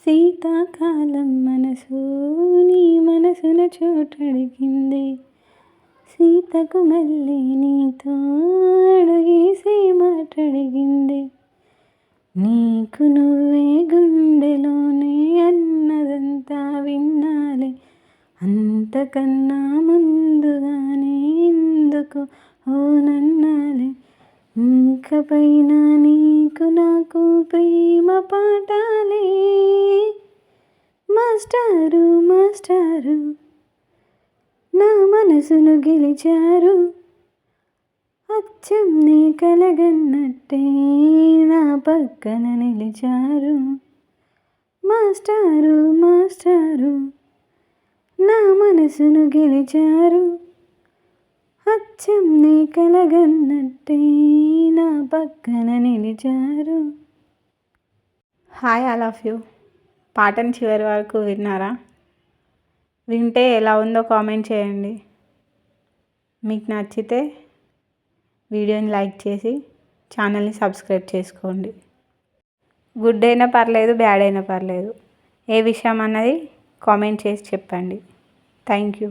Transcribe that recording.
శీతాకాలం మనసు నీ మనసున చోటడిగింది. సీతకు మళ్ళీ నీతో అడుగేసి మాటడిగింది. నీకు నువ్వే గుండెలోనే అన్నదంతా విన్నాలే, అంతకన్నా ముందుగానే ఎందుకు ఓనన్నాలే. ఇంకపైన నీకు నాకు ప్రేమ పాఠాలే. మాస్టారు మాస్టారు నా మనసును గెలిచారు. అచ్చం నీ కలగన్నట్టే నా పక్కన నిలిచారు. మాస్టారు మాస్టారు నా మనసును గెలిచారు. అచ్చం నీ కలగన్నట్టే నా పక్కన నిలిచారు. Hi all of you. పాటను చివరి వరకు విన్నారా? వింటే ఎలా ఉందో కామెంట్ చేయండి. మీకు నచ్చితే వీడియోని లైక్ చేసి ఛానల్ని సబ్స్క్రైబ్ చేసుకోండి. గుడ్ అయినా పర్లేదు, బ్యాడ్ అయినా పర్లేదు, ఏ విషయం అన్నది కామెంట్ చేసి చెప్పండి. Thank you.